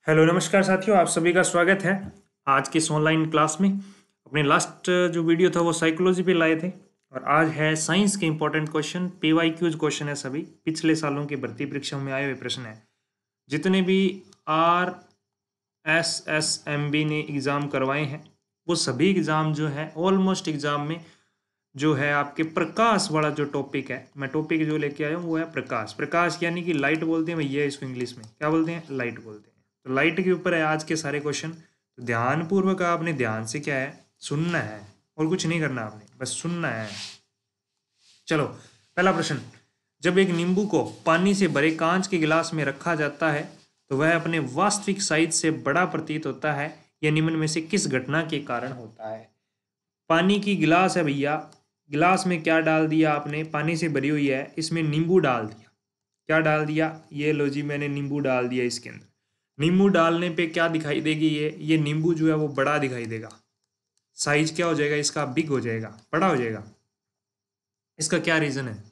Hello नमस्कार साथियों, आप सभी का स्वागत है आज की इस ऑनलाइन क्लास में। अपने लास्ट जो वीडियो था वो साइकोलॉजी पे लाए थे और आज है साइंस के इंपॉर्टेंट क्वेश्चन। पीवाईक्यूज क्वेश्चन है, सभी पिछले सालों की भर्ती परीक्षाओं में आए हुए प्रश्न है। जितने भी R S S M B ने एग्ज़ाम करवाए हैं वो सभी एग्ज़ाम जो है ऑलमोस्ट एग्ज़ाम में जो है आपके प्रकाश वाला जो टॉपिक है, मैं टॉपिक जो लेके आया हूँ वो है प्रकाश। प्रकाश यानी कि लाइट बोलते हैं भैया, इसको इंग्लिश में क्या बोलते हैं? लाइट बोलते हैं। तो लाइट के ऊपर है आज के सारे क्वेश्चन। तो ध्यानपूर्वक आपने ध्यान से क्या है सुनना है और कुछ नहीं करना, आपने बस सुनना है। चलो, पहला प्रश्न। जब एक नींबू को पानी से भरे कांच के गिलास में रखा जाता है तो वह अपने वास्तविक साइज से बड़ा प्रतीत होता है। यह निम्न में से किस घटना के कारण होता है? पानी की गिलास है भैया, गिलास में क्या डाल दिया आपने? पानी से भरी हुई है, इसमें नींबू डाल दिया। क्या डाल दिया? ये लो जी, मैंने नींबू डाल दिया इसके अंदर। नींबू डालने पे क्या दिखाई देगी? ये नींबू जो है वो बड़ा दिखाई देगा। साइज क्या हो जाएगा इसका? बिग हो जाएगा, बड़ा हो जाएगा। इसका क्या रीजन है?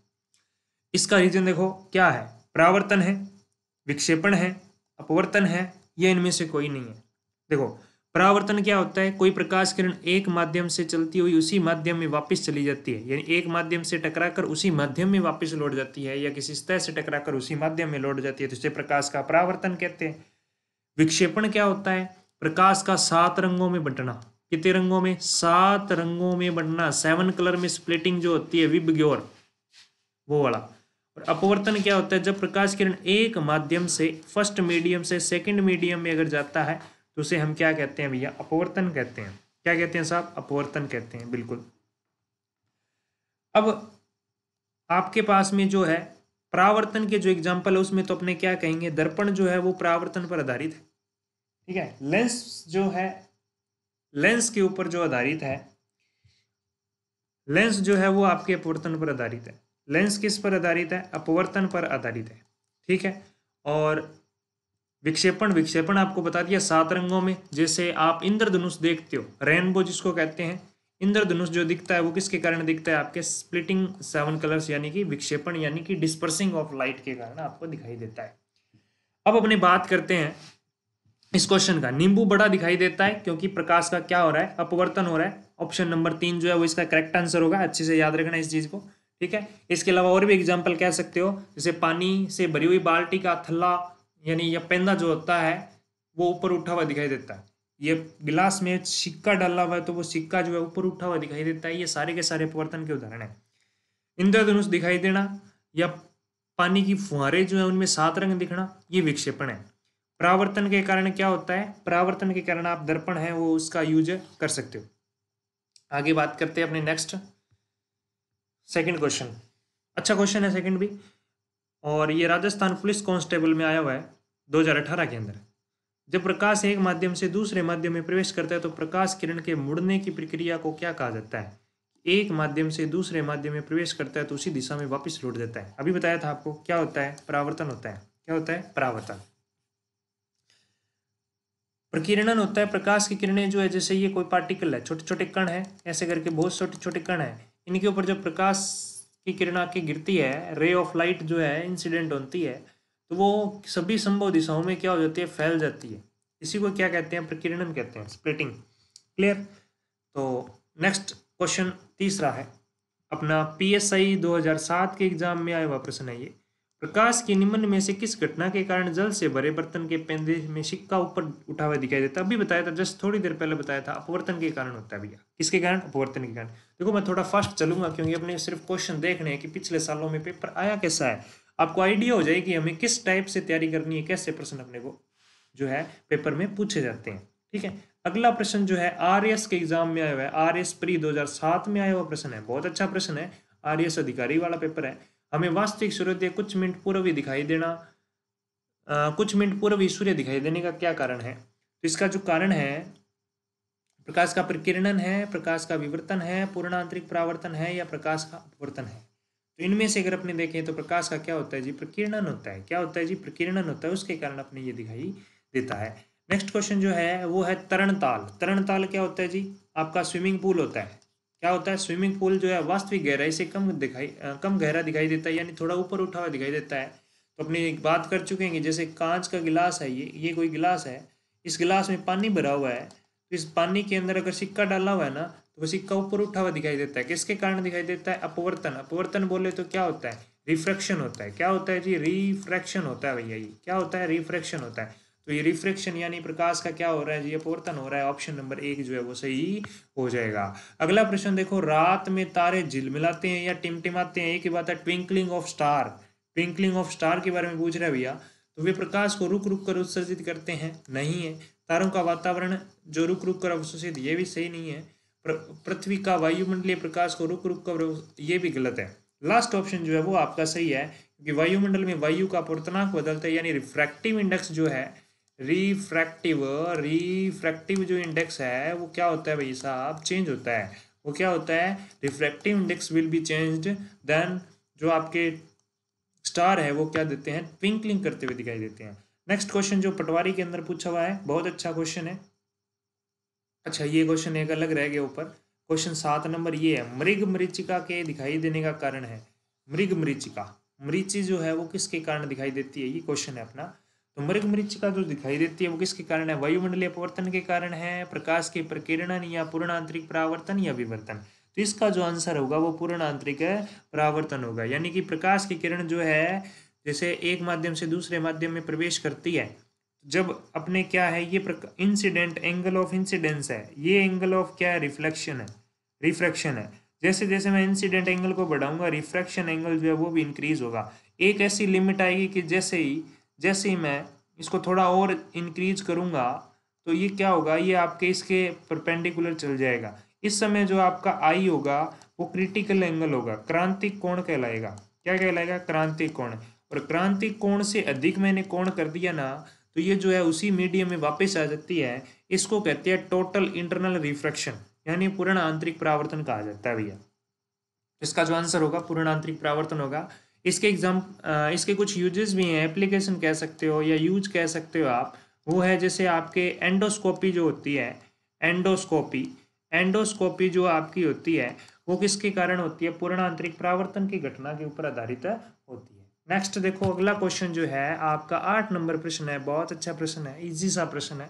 इसका रीजन देखो क्या है। परावर्तन है, विक्षेपण है, अपवर्तन है, ये इनमें से कोई नहीं है। देखो, परावर्तन क्या होता है? कोई प्रकाश किरण एक माध्यम से चलती हुई उसी माध्यम में वापस चली जाती है, यानी एक माध्यम से टकराकर उसी माध्यम में वापस लौट जाती है, या किसी सतह से टकराकर उसी माध्यम में लौट जाती है, तो इसे प्रकाश का परावर्तन कहते हैं। विक्षेपण क्या होता है? प्रकाश का 7 रंगों में बंटना। कितने रंगों में? 7 रंगों में बंटना। 7 कलर में स्प्लिटिंग जो होती है, विबग्योर, वो वाला। और अपवर्तन क्या होता है? जब प्रकाश किरण एक माध्यम से फर्स्ट मीडियम से सेकंड मीडियम में अगर जाता है तो उसे हम क्या कहते हैं भैया? अपवर्तन कहते हैं। क्या कहते हैं साहब? अपवर्तन कहते हैं, बिल्कुल। अब आपके पास में जो है परावर्तन के जो एग्जाम्पल है उसमें तो अपने क्या कहेंगे? दर्पण जो है वो परावर्तन पर आधारित है, ठीक है। लेंस जो है, लेंस के ऊपर जो आधारित है, लेंस जो है वो आपके अपवर्तन पर आधारित है। लेंस किस पर आधारित है? अपवर्तन पर आधारित है, ठीक है। और विक्षेपण, विक्षेपण आपको बता दिया 7 रंगों में। जैसे आप इंद्रधनुष देखते हो, रेनबो जिसको कहते हैं, इंद्रधनुष जो दिखता है वो किसके कारण दिखता है? आपके स्प्लिटिंग 7 कलर्स यानी कि विक्षेपण यानी कि डिस्पर्सिंग ऑफ लाइट के कारण आपको दिखाई देता है। अब अपने बात करते हैं इस क्वेश्चन का। नींबू बड़ा दिखाई देता है क्योंकि प्रकाश का क्या हो रहा है? अपवर्तन हो रहा है। ऑप्शन नंबर 3 जो है वो इसका करेक्ट आंसर होगा। अच्छे से याद रखना इस चीज को, ठीक है। इसके अलावा और भी एग्जाम्पल कह सकते हो, जैसे पानी से भरी हुई बाल्टी का थल्ला यानी या पेंदा जो होता है वो ऊपर उठा हुआ दिखाई देता है। ये गिलास में सिक्का डाला हुआ है तो वो सिक्का जो है ऊपर उठा हुआ दिखाई देता है। ये सारे के सारे अपवर्तन के उदाहरण है। इंद्रधनुष दिखाई देना या पानी की फुहारे जो है उनमें 7 रंग दिखना, ये विक्षेपण है। परावर्तन के कारण क्या होता है? परावर्तन के कारण आप दर्पण है वो उसका यूज कर सकते हो। आगे बात करते हैं अपने नेक्स्ट सेकंड क्वेश्चन। अच्छा क्वेश्चन है सेकंड भी, और ये राजस्थान पुलिस कांस्टेबल में आया हुआ है 2018 के अंदर। जब प्रकाश एक माध्यम से दूसरे माध्यम में प्रवेश करता है तो प्रकाश किरण के मुड़ने की प्रक्रिया को क्या कहा जाता है? एक माध्यम से दूसरे माध्यम में प्रवेश करता है तो उसी दिशा में वापस लौट जाता है। अभी बताया था आपको, क्या होता है? परावर्तन होता है। क्या होता है? परावर्तन। प्रकीर्णन होता है, प्रकाश की किरणें जो है, जैसे ये कोई पार्टिकल है, छोटे छोटे कण है, ऐसे करके बहुत छोटे छोटे कण है, इनके ऊपर जब प्रकाश की किरण आके गिरती है, रे ऑफ लाइट जो है इंसिडेंट होती है, तो वो सभी संभव दिशाओं में क्या हो जाती है? फैल जाती है। इसी को क्या कहते हैं? प्रकीर्णन कहते हैं, स्प्लिटिंग। क्लियर? तो नेक्स्ट क्वेश्चन तीसरा है अपना, PSI 2007 के एग्जाम में आया हुआ प्रश्न है ये। प्रकाश के निम्न में से किस घटना के कारण जल से भरे बर्तन के पेंदे में सिक्का ऊपर उठा हुआ दिखाई देता है? अभी बताया था, जस्ट थोड़ी देर पहले बताया था, अपवर्तन के कारण होता है भैया। किसके कारण? अपवर्तन के कारण। देखो मैं थोड़ा फास्ट चलूंगा क्योंकि अपने सिर्फ क्वेश्चन देखने हैं कि पिछले सालों में पेपर आया कैसा है, आपको आइडिया हो जाए कि हमें किस टाइप से तैयारी करनी है, कैसे प्रश्न अपने को जो है पेपर में पूछे जाते हैं, ठीक है। अगला प्रश्न जो है RS के एग्जाम में आया हुआ है, RS प्री 2007 में आया हुआ प्रश्न है, बहुत अच्छा प्रश्न है। RS अधिकारी वाला पेपर है। हमें वास्तविक सूर्योदय कुछ मिनट पूर्व ही दिखाई देना, कुछ मिनट पूर्व ही सूर्य दिखाई देने का क्या कारण है? तो इसका जो कारण है, प्रकाश का प्रकीर्णन है, प्रकाश का विवर्तन है, पूर्णांतरिक परावर्तन है, या प्रकाश का अपवर्तन है। तो इनमें से अगर अपने देखें तो प्रकाश का क्या होता है जी? प्रकीर्णन होता है। क्या होता है जी? प्रकीर्णन होता है, उसके कारण अपने ये दिखाई देता है। नेक्स्ट क्वेश्चन जो है वो है तरणताल। तरणताल क्या होता है जी? आपका स्विमिंग पूल होता है। क्या होता है? स्विमिंग पूल जो है वास्तविक गहराई से कम गहरा दिखाई देता है, यानी थोड़ा ऊपर उठा हुआ दिखाई देता है। तो अपनी एक बात कर चुके हैं कि जैसे कांच का गिलास है, ये कोई गिलास है, इस गिलास में पानी भरा हुआ है, तो इस पानी के अंदर अगर सिक्का डाला हुआ है ना, तो वो सिक्का ऊपर उठा हुआ दिखाई देता है। किसके कारण दिखाई देता है? अपवर्तन। अपवर्तन बोले तो क्या होता है? रिफ्रैक्शन होता है। क्या होता है जी? रिफ्रैक्शन होता है भैया। ये क्या होता है? रिफ्रैक्शन होता है। तो ये रिफ्रैक्शन यानी प्रकाश का क्या हो रहा है जी? अपवर्तन हो रहा है। ऑप्शन नंबर 1 जो है वो सही हो जाएगा। अगला प्रश्न देखो, रात में तारे झिलमिलाते हैं या टिमटिमाते हैं, एक ही बात है। Twinkling of star, twinkling of star के बारे में पूछ रहा है भैया। तो वे प्रकाश को रुक रुक कर उत्सर्जित करते हैं? नहीं है। तारों का वातावरण जो रुक रुक कर अवशोषित, ये भी सही नहीं है। पृथ्वी का वायुमंडलीय प्रकाश को रुक रुक कर, ये भी गलत है। लास्ट ऑप्शन जो है वो आपका सही है, क्योंकि वायुमंडल में वायु का अपवर्तनांक बदलता है, यानी रिफ्रैक्टिव इंडेक्स जो है, रिफ्रैक्टिव रिफ्रैक्टिव जो इंडेक्स है वो क्या होता है भाई साहब? चेंज होता है। वो क्या होता है? Refractive index will be changed then जो आपके स्टार है वो क्या देते हैं? ट्विंकलिंग करते हुए दिखाई देते हैं। नेक्स्ट क्वेश्चन जो पटवारी के अंदर पूछा हुआ है, बहुत अच्छा क्वेश्चन है। अच्छा, ये क्वेश्चन एक अलग रह गया ऊपर। क्वेश्चन 7 नंबर ये है, मृग मरीचिका के दिखाई देने का कारण है। मृग मरीचिका, मरीचि जो है वो किसके कारण दिखाई देती है? ये क्वेश्चन है अपना। तो मृग मरीचिका जो दिखाई देती है वो किसके कारण है? वायुमंडलीय अपवर्तन के कारण है, प्रकाश के प्रकीर्णन, या पूर्ण आंतरिक परावर्तन, या विवर्तन। तो इसका जो आंसर होगा वो पूर्ण आंतरिक परावर्तन होगा। यानी कि प्रकाश की किरण जो है जैसे एक माध्यम से दूसरे माध्यम में प्रवेश करती है, जब अपने क्या है ये इंसिडेंट एंगल ऑफ इंसिडेंस है, ये एंगल ऑफ क्या है? रिफ्लेक्शन है, रिफ्रैक्शन है। जैसे जैसे मैं इंसिडेंट एंगल को बढ़ाऊंगा, रिफ्रैक्शन एंगल जो है वो भी इंक्रीज होगा। एक ऐसी लिमिट आएगी कि जैसे ही मैं इसको थोड़ा और इंक्रीज करूंगा, तो ये क्या होगा? ये आपके इसके परपेंडिकुलर चल जाएगा। इस समय जो आपका आई होगा वो क्रिटिकल एंगल होगा, क्रांतिक कोण कहलाएगा। क्या कहलाएगा? क्रांतिक कोण। और क्रांतिक कोण से अधिक मैंने कोण कर दिया ना, तो ये जो है उसी मीडियम में वापस आ जाती है। इसको कहते हैं टोटल इंटरनल रिफ्रैक्शन, यानी पूर्ण आंतरिक परावर्तन कहा जाता है भैया। इसका जो आंसर होगा पूर्ण आंतरिक परावर्तन होगा। इसके कुछ यूजेस भी हैं, एप्लीकेशन कह सकते हो या यूज कह सकते हो आप। वो है जैसे आपके एंडोस्कोपी जो होती है, एंडोस्कोपी एंडोस्कोपी जो आपकी होती है वो किसके कारण होती है? पूर्ण आंतरिक परावर्तन की घटना के ऊपर आधारित होती है। नेक्स्ट देखो, अगला क्वेश्चन जो है आपका 8 नंबर प्रश्न है, बहुत अच्छा प्रश्न है, इजी सा प्रश्न है।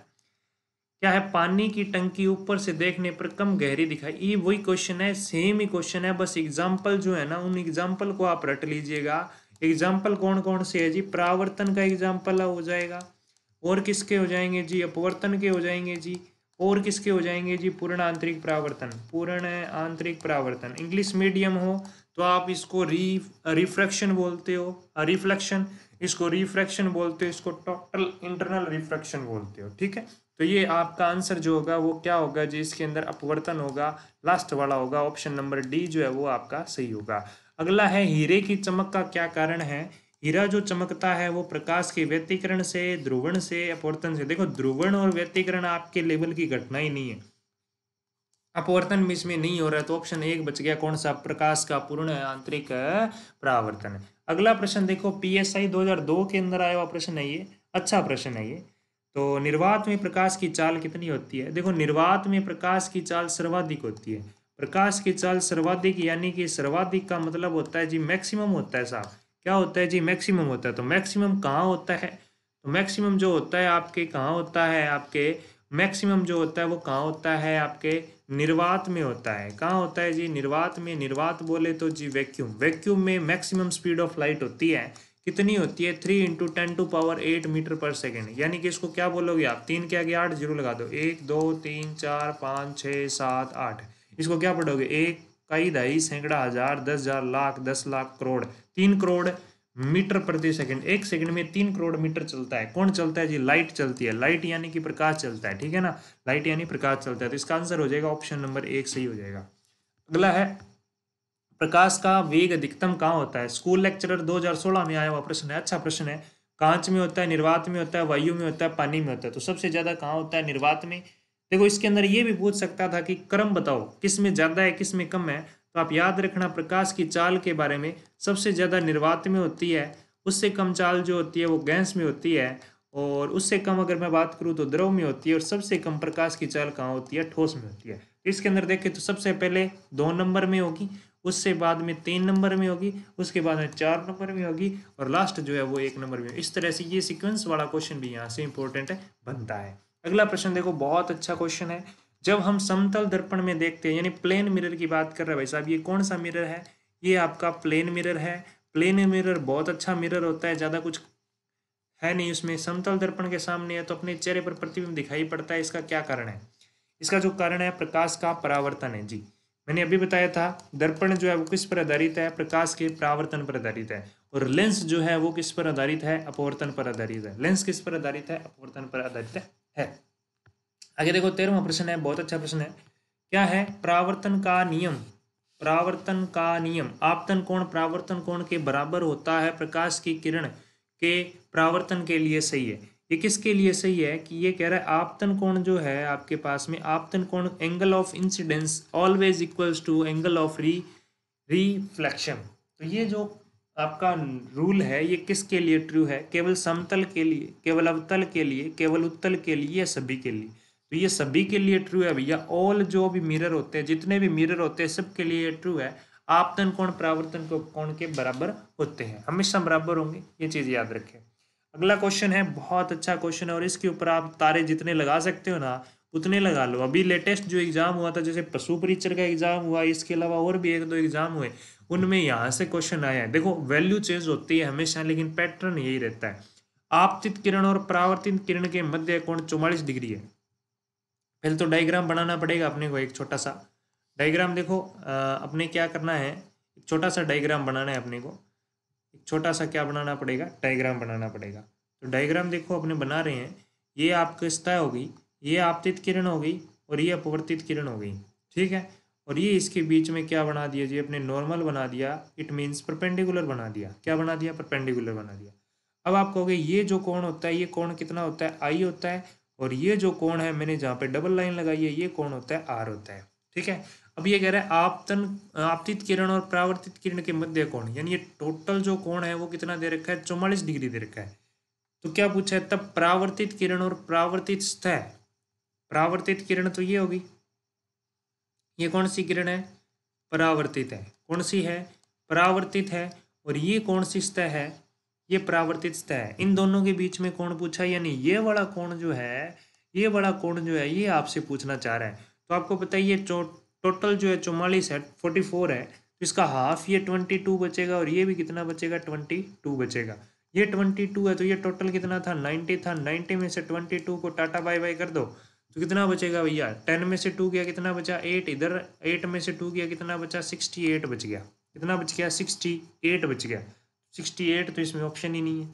क्या है? पानी की टंकी ऊपर से देखने पर कम गहरी दिखाई। ये वही क्वेश्चन है, सेम ही क्वेश्चन है, बस एग्जाम्पल जो है ना उन एग्जाम्पल को आप रट लीजिएगा। एग्जाम्पल कौन कौन से है जी? परावर्तन का एग्जाम्पल हो जाएगा, और किसके हो जाएंगे जी? अपवर्तन के हो जाएंगे जी, और किसके हो जाएंगे जी? पूर्ण आंतरिक परावर्तन, पूर्ण आंतरिक परावर्तन। इंग्लिश मीडियम हो तो आप इसको रिफ्रैक्शन बोलते हो, रिफ्लेक्शन, इसको रिफ्रैक्शन बोलते हो, इसको टोटल इंटरनल रिफ्रैक्शन बोलते हो। ठीक है, तो ये आपका आंसर जो होगा वो क्या होगा जी? इसके अंदर अपवर्तन होगा, लास्ट वाला होगा। ऑप्शन नंबर डी जो है वो आपका सही होगा। अगला है, हीरे की चमक का क्या कारण है? हीरा जो चमकता है वो प्रकाश के व्यतिकरण से, ध्रुवण से, अपवर्तन से। देखो, ध्रुवण और व्यतिकरण आपके लेवल की घटना ही नहीं है, अपवर्तन भी इसमें नहीं हो रहा है, तो ऑप्शन 1 बच गया। कौन सा? प्रकाश का पूर्ण आंतरिक परावर्तन। अगला प्रश्न देखो, पीएसआई 2002 के अंदर आया हुआ प्रश्न है ये, अच्छा प्रश्न है ये। तो निर्वात में प्रकाश की चाल कितनी होती है? देखो, निर्वात में प्रकाश की चाल सर्वाधिक होती है। प्रकाश की चाल सर्वाधिक, यानी कि सर्वाधिक का मतलब होता है जी मैक्सिमम होता है साहब। क्या होता है जी? मैक्सिमम होता है। तो मैक्सिमम कहाँ होता है? तो मैक्सिमम जो होता है आपके कहाँ होता है? आपके मैक्सिमम जो होता है वो कहाँ होता है? आपके निर्वात में होता है। कहाँ होता है जी? निर्वात में। निर्वात बोले तो जी वैक्यूम, वैक्यूम में मैक्सिमम स्पीड ऑफ लाइट होती है। कितनी होती है? 3 × 10⁸ मीटर पर सेकेंड। यानी कि इसको क्या बोलोगे आप? 3 के आगे 8 जीरो लगा दो, 1 2 3 4 5 6 7 8। इसको क्या पढ़ोगे? 1 कई दहाई सैकड़ा हजार 10,000 लाख 10 लाख करोड़, 3 करोड़ मीटर प्रति सेकंड। एक सेकंड में 3 करोड़ मीटर चलता है। कौन चलता है जी? लाइट चलती है। लाइट यानी कि प्रकाश चलता है, ठीक है ना? लाइट यानी प्रकाश चलता है। तो इसका आंसर हो जाएगा ऑप्शन नंबर 1 सही हो जाएगा। अगला है, प्रकाश का वेग अधिकतम कहाँ होता है? स्कूल लेक्चरर 2016 में आया हुआ प्रश्न है, अच्छा प्रश्न है। कांच में होता है, निर्वात में होता है, वायु में होता है, पानी में होता है। तो सबसे ज्यादा कहाँ होता है? निर्वात में। देखो, इसके अंदर ये भी पूछ सकता था कि क्रम बताओ, किस में ज्यादा है किस में कम है। तो आप याद रखना प्रकाश की चाल के बारे में, सबसे ज्यादा निर्वात में होती है, उससे कम चाल जो होती है वो गैस में होती है, और उससे कम अगर मैं बात करूँ तो द्रव में होती है, और सबसे कम प्रकाश की चाल कहाँ होती है? ठोस में होती है। इसके अंदर देखें तो सबसे पहले 2 नंबर में होगी, उससे बाद में 3 नंबर में होगी, उसके बाद में 4 नंबर में होगी और लास्ट जो है वो 1 नंबर में। इस तरह से ये सीक्वेंस वाला क्वेश्चन भी यहाँ से इंपॉर्टेंट बनता है। अगला प्रश्न देखो, बहुत अच्छा क्वेश्चन है। जब हम समतल दर्पण में देखते हैं, यानी प्लेन मिरर की बात कर रहे हैं भाई साहब, ये कौन सा मिरर है? ये आपका प्लेन मिरर है। प्लेन मिरर बहुत अच्छा मिरर होता है, ज़्यादा कुछ है नहीं उसमें। समतल दर्पण के सामने है तो अपने चेहरे पर प्रतिबिंब दिखाई पड़ता है। इसका क्या कारण है? इसका जो कारण है प्रकाश का परावर्तन है जी। मैंने अभी बताया था दर्पण जो है वो किस पर आधारित है? प्रकाश के परावर्तन पर आधारित है। और लेंस जो है वो किस पर आधारित है? अपवर्तन पर आधारित है। लेंस किस पर आधारित है? अपवर्तन पर आधारित है। आगे देखो 13वां प्रश्न है, बहुत अच्छा प्रश्न है। क्या है? परावर्तन का नियम। परावर्तन का नियम, आपतन कोण परावर्तन कोण के बराबर होता है प्रकाश की किरण के परावर्तन के लिए सही है। ये किसके लिए सही है? कि ये कह रहा है आपतन कोण जो है आपके पास में, आपतन कोण angle of incidence always equals to angle of reflection. तो ये जो आपका रूल है ये किसके लिए ट्रू है? केवल समतल के लिए, केवल अवतल के लिए, केवल उत्तल के लिए, या सभी के लिए? तो ये सभी के लिए ट्रू है भैया। ऑल जो भी मिरर होते हैं, जितने भी मिरर होते हैं, सबके लिए ट्रू है। आपतन कोण परावर्तन कोण के बराबर होते हैं, हमेशा बराबर होंगे, ये चीज याद रखें। अगला क्वेश्चन है, बहुत अच्छा क्वेश्चन है और इसके ऊपर आप तारे जितने लगा सकते हो ना उतने लगा लो। अभी लेटेस्ट जो एग्जाम हुआ था, जैसे पशु परीक्षर का एग्जाम हुआ, इसके अलावा और भी 1-2 एग्जाम हुए, उनमें यहाँ से क्वेश्चन आया है। देखो वैल्यू चेंज होती है हमेशा, लेकिन पैटर्न यही रहता है। आपतित किरण और परावर्तित किरण के मध्य कोण 44 डिग्री है। पहले तो डायग्राम बनाना पड़ेगा अपने को, एक छोटा सा डायग्राम। देखो अपने क्या करना है, एक छोटा सा डायग्राम बनाना है अपने को। एक छोटा सा क्या बनाना पड़ेगा? डायग्राम बनाना पड़ेगा। तो डायग्राम देखो अपने बना रहे हैं। ये आपकी सतह होगी, ये आपतित किरण होगी और ये अपवर्तित किरण हो गई, ठीक है। और ये इसके बीच में क्या बना दिया जी? अपने नॉर्मल बना दिया। इट मीन्स परपेंडिकुलर बना दिया। क्या बना दिया? परपेंडिकुलर बना दिया। अब आप कहोगे ये जो कोण होता है, ये कोण कितना होता है? आई होता है। और ये जो कोण है, मैंने जहाँ पे डबल लाइन लगाई है, ये कोण होता है आर होता है, ठीक है। अब ये कह रहा है आपतित किरण और परावर्तित किरण के मध्य कोण, यानी ये टोटल जो कोण है वो कितना दे रखा है? 44 डिग्री दे रखा है। तो क्या पूछा है? तब परावर्तित किरण और परावर्तित सतह, परावर्तित किरण तो ये होगी, ये कौन सी किरण है? परावर्तित है। कौन सी है? परावर्तित है। और ये कौन सी सतह है? ये परावर्तित सतह है। इन दोनों के बीच में कोण पूछा, यानी ये वाला कोण जो है, ये वाला कोण जो है, ये आपसे पूछना चाह रहा है। तो आपको पता है ये टोटल जो है 44 है, 44 है, तो इसका हाफ ये 22 बचेगा और ये भी कितना बचेगा? 22 बचेगा। ये 22 है तो ये टोटल कितना था? 90 था। 90 में से 22 को टाटा बाय बाय कर दो तो कितना बचेगा भैया? 10 में से 2 गया, कितना बचा? 8। इधर 8 में से 2 गया, कितना बचा? 68 बच गया। कितना बच गया? 68 बच गया। 68 तो इसमें ऑप्शन ही नहीं है।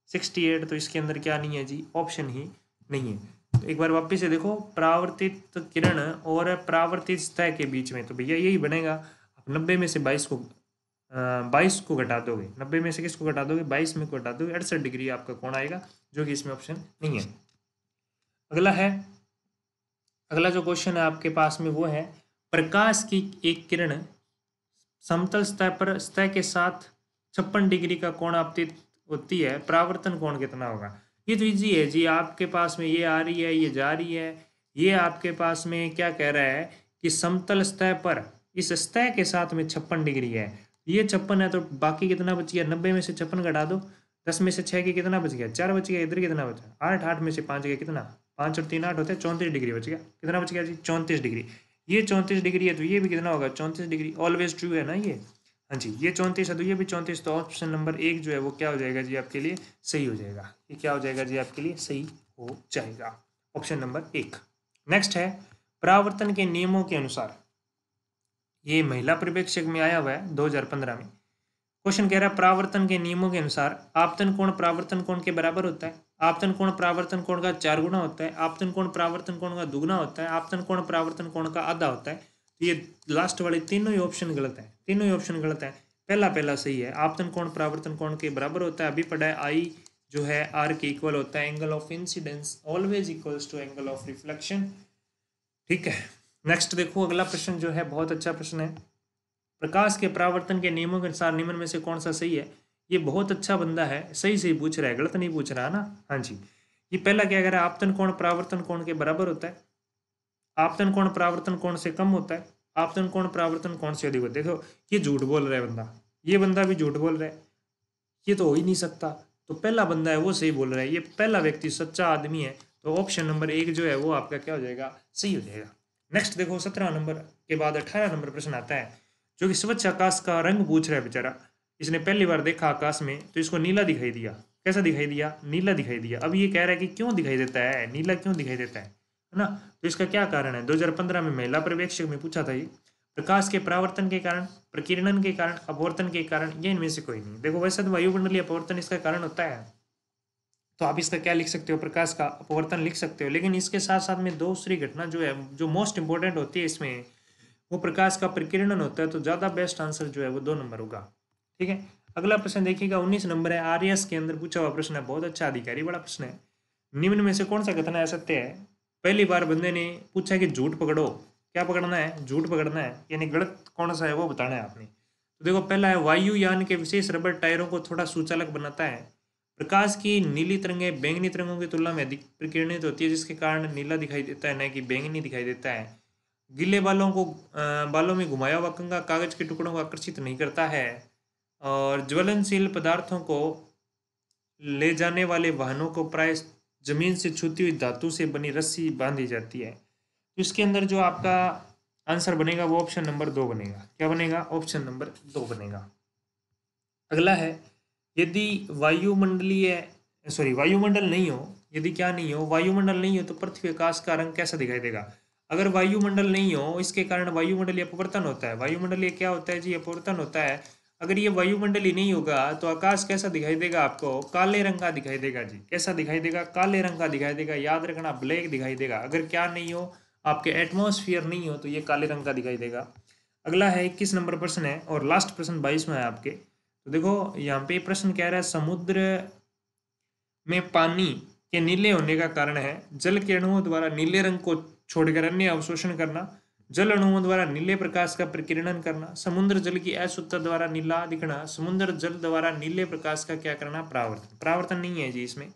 68 तो इसके अंदर क्या नहीं है जी? ऑप्शन ही नहीं है। तो एक बार वापस से देखो, परावर्तित किरण और परावर्तित सतह के बीच में तो भैया यही बनेगा। आप 90 में से 22 को घटा दोगे। 90 में से किसको घटा दोगे? 22 में को घटा दोगे, 68 डिग्री आपका कोण आएगा, जो कि इसमें ऑप्शन नहीं है। अगला जो क्वेश्चन है आपके पास में वो है, प्रकाश की एक किरण समतल सतह पर सतह के साथ 56 डिग्री का कोण आपतित होती है, परावर्तन कोण कितना होगा? ये तो इजी है जी। आपके पास में ये आ रही है, ये जा रही है, ये आपके पास में क्या कह रहा है कि समतल सतह पर इस सतह के साथ में 56 डिग्री है। ये 56 है तो बाकी कितना बच गया? 90 में से 56 घटा दो, 10 में से 6 के कितना बच गया? 4 बच गया। इधर कितना बचा? 8। 8 में से 5 गया, कितना? 5 और 3 8 होते हैं, 34 डिग्री बच गया। कितना बच गया जी? 34 डिग्री। ये 34 डिग्री है तो ये भी कितना होगा? 34 डिग्री। ऑलवेज ट्रू है ना ये? हाँ जी, ये 34 है तो ये भी 34। तो ऑप्शन नंबर 1 जो है वो क्या हो जाएगा जी आपके लिए? सही हो जाएगा। ये क्या हो जाएगा जी आपके लिए? सही हो जाएगा, ऑप्शन नंबर 1। नेक्स्ट है, परावर्तन के नियमों के अनुसार। ये महिला पर्यवेक्षक में आया हुआ है 2015 में। क्वेश्चन कह रहा है, परावर्तन के नियमों के अनुसार आपतन कोण परावर्तन कोण के बराबर होता है। आपतन कोण परावर्तन कोण का 4 गुना होता है। आपतन कोण परावर्तन कोण का दुगना होता है। आपतन कोण परावर्तन कोण का आधा होता है। तो ये लास्ट वाले तीनों ही ऑप्शन गलत है। तीनों ही ऑप्शन गलत है। पहला सही है, आपतन कोण परावर्तन कोण के बराबर होता है। अभी पढ़ा है, आई जो है आर के इक्वल होता है। Angle of incidence always equals to angle of reflection, ठीक है। नेक्स्ट देखो, अगला प्रश्न जो है बहुत अच्छा प्रश्न है। प्रकाश के परावर्तन के नियमों के अनुसार निम्न में से कौन सा सही है? ये बहुत अच्छा बंदा है, सही सही पूछ रहा है, गलत नहीं पूछ रहा है ना। हाँ जी, ये पहला क्या कह रहा है? आपतन कोण परावर्तन कोण के बराबर होता है। आपतन कोण परावर्तन कोण से कम होता है। आपतन कोण परावर्तन कौन से अधिक होता है? देखो ये झूठ बोल रहा है बंदा, ये बंदा भी झूठ बोल रहा है, ये तो हो ही नहीं सकता। तो पहला बंदा है वो सही बोल रहा है, ये पहला व्यक्ति सच्चा आदमी है। तो ऑप्शन नंबर 1 जो है वो आपका क्या हो जाएगा? सही हो जाएगा। नेक्स्ट देखो 17 नंबर के बाद 18 नंबर प्रश्न आता है, जो कि स्वच्छ आकाश का रंग पूछ रहा है बेचारा। इसने पहली बार देखा आकाश में तो इसको नीला दिखाई दिया। कैसा दिखाई दिया? नीला दिखाई दिया। अब ये कह रहा है कि क्यों दिखाई देता है, नीला क्यों दिखाई देता है ना? तो इसका क्या कारण है? 2015 में महिला पर्यवेक्षक में पूछा था ये। प्रकाश के परावर्तन के कारण, प्रकीर्णन के कारण, अपवर्तन के कारण, या इनमें से कोई नहीं। देखो वैसे तो वायुमंडलीय अपवर्तन इसका कारण होता है, तो आप इसका क्या लिख सकते हो? प्रकाश का अपवर्तन लिख सकते हो। लेकिन इसके साथ साथ में दूसरी घटना जो है, जो मोस्ट इंपॉर्टेंट होती है इसमें, वो प्रकाश का प्रकीर्णन होता है। तो ज़्यादा बेस्ट आंसर जो है वो 2 नंबर होगा। ठीक है, अगला प्रश्न देखिएगा 19 नंबर है, आरएएस के अंदर पूछा हुआ प्रश्न है, बहुत अच्छा अधिकारी वाला प्रश्न है। निम्न में से कौन सा कथन असत्य है? पहली बार बंदे ने पूछा कि झूठ पकड़ो। क्या पकड़ना है? झूठ पकड़ना है, यानी गलत कौन सा है वो बताना है आपने। तो देखो पहला है, वायुयान के विशेष रबर टायरों को थोड़ा सुचालक बनाता है। प्रकाश की नीली तरंगें बैंगनी तरंगों की तुलना में अधिक प्रकीर्णित होती है, जिसके कारण नीला दिखाई देता है, न कि बैंगनी दिखाई देता है। गीले बालों में घुमाया हुआ कंघा कागज के टुकड़ों को आकर्षित नहीं करता है। और ज्वलनशील पदार्थों को ले जाने वाले वाहनों को प्राय जमीन से छूती हुई धातु से बनी रस्सी बांधी जाती है। तो इसके अंदर जो आपका आंसर बनेगा वो ऑप्शन नंबर 2 बनेगा। क्या बनेगा? ऑप्शन नंबर 2 बनेगा। अगला है, यदि वायुमंडल नहीं हो, यदि क्या नहीं हो, वायुमंडल नहीं हो तो पृथ्वी आकाश का रंग कैसा दिखाई देगा? अगर वायुमंडल नहीं हो, इसके कारण वायुमंडलीय अपवर्तन होता है। वायुमंडलीय क्या होता है जी? अपवर्तन होता है। अगर ये वायुमंडल ही नहीं होगा तो आकाश कैसा दिखाई देगा? आपको काले रंग का दिखाई देगा जी। कैसा दिखाई देगा? काले रंग का दिखाई देगा। याद रखना, ब्लैक दिखाई देगा। अगर क्या नहीं हो, आपके एटमॉस्फेयर नहीं हो, तो ये काले रंग का दिखाई देगा। अगला है 21 नंबर प्रश्न है और लास्ट प्रश्न 22 में है आपके। तो देखो यहाँ पे प्रश्न कह रहा है, समुद्र में पानी के नीले होने का कारण है जल के अणुओं द्वारा नीले रंग को छोड़कर अन्य अवशोषण करना, जल अणुओं द्वारा नीले प्रकाश का प्रकीर्णन करना, समुद्र जल की अशुद्धता द्वारा नीला दिखना, समुद्र जल द्वारा नीले प्रकाश का क्या करना? परावर्तन। परावर्तन नहीं है जी इसमें,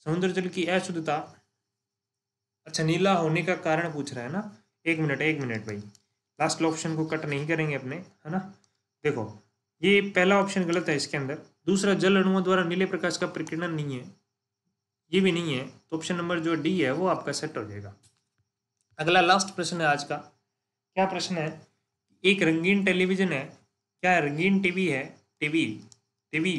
समुद्र जल की अशुद्धता। अच्छा, नीला होने का कारण पूछ रहा है ना? एक मिनट भाई, लास्ट ऑप्शन को कट नहीं करेंगे अपने, है ना? देखो ये पहला ऑप्शन गलत है इसके अंदर। दूसरा, जल अणुओं द्वारा नीले प्रकाश का प्रकीर्णन नहीं है, ये भी नहीं है। तो ऑप्शन नंबर जो डी है वो आपका सेट हो जाएगा। अगला लास्ट प्रश्न है आज का। क्या प्रश्न है? एक रंगीन टेलीविजन है, क्या रंगीन टीवी है? टीवी टीवी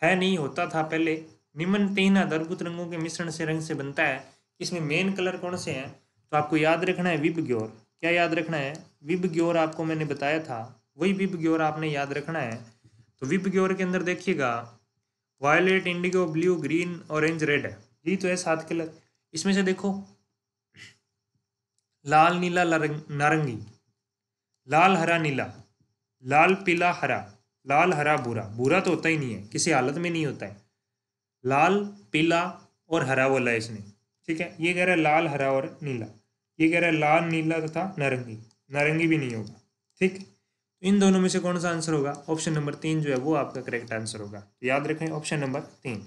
है, नहीं होता था पहले। निम्न तीन आधारभूत रंगों के मिश्रण से रंग से बनता है। इसमें मेन कलर कौन से हैं? तो आपको याद रखना है विबग्योर। क्या याद रखना है? विबग्योर आपको मैंने बताया था, वही विबग्योर आपने याद रखना है। तो विबग्योर के अंदर देखिएगा, violet, indigo, blue, green, orange, red है, यही तो है 7 कलर। इसमें से देखो, लाल, नीला, नारंगी, लाल, हरा, नीला, लाल, पीला, हरा, लाल, हरा, भूरा। भूरा तो होता ही नहीं है, किसी हालत में नहीं होता है। लाल, पीला और हरा बोला है इसने। ठीक है, ये कह रहा है लाल, हरा और नीला, ये कह रहा है लाल, नीला तथा नारंगी। नारंगी भी नहीं होगा। ठीक, इन दोनों में से कौन सा आंसर होगा? ऑप्शन नंबर 3 जो है वो आपका करेक्ट आंसर होगा। तो याद रखें ऑप्शन नंबर 3।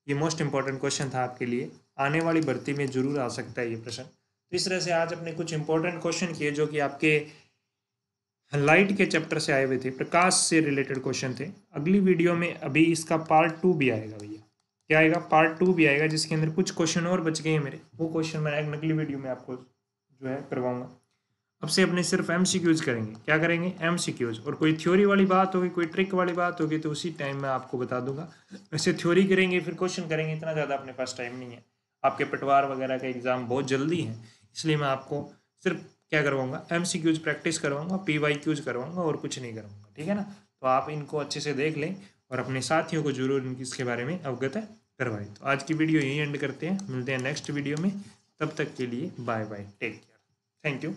ये मोस्ट इंपॉर्टेंट क्वेश्चन था आपके लिए, आने वाली भर्ती में जरूर आ सकता है ये प्रश्न। तो इस तरह से आज अपने कुछ इंपॉर्टेंट क्वेश्चन किए जो कि आपके लाइट के चैप्टर से आए हुए थे, प्रकाश से रिलेटेड क्वेश्चन थे। अगली वीडियो में अभी इसका पार्ट 2 भी आएगा भैया। क्या आएगा? पार्ट 2 भी आएगा, जिसके अंदर कुछ क्वेश्चन और बच गए हैं मेरे, वो क्वेश्चन मैं एक अगली वीडियो में आपको जो है करवाऊंगा। अब से अपने सिर्फ MCQs करेंगे। क्या करेंगे? MCQs। और कोई थ्योरी वाली बात होगी, कोई ट्रिक वाली बात होगी तो उसी टाइम मैं आपको बता दूंगा। वैसे थ्योरी करेंगे फिर क्वेश्चन करेंगे, इतना ज़्यादा अपने पास टाइम नहीं है। आपके पटवार वगैरह का एग्जाम बहुत जल्दी है, इसलिए मैं आपको सिर्फ क्या करवाऊंगा? MCQs प्रैक्टिस करवाऊंगा, PYQs करवाऊंगा और कुछ नहीं करवाऊंगा। ठीक है ना? तो आप इनको अच्छे से देख लें और अपने साथियों को जरूर इसके बारे में अवगत करवाएं। तो आज की वीडियो यहीं एंड करते हैं, मिलते हैं नेक्स्ट वीडियो में। तब तक के लिए bye bye, take care, thank you.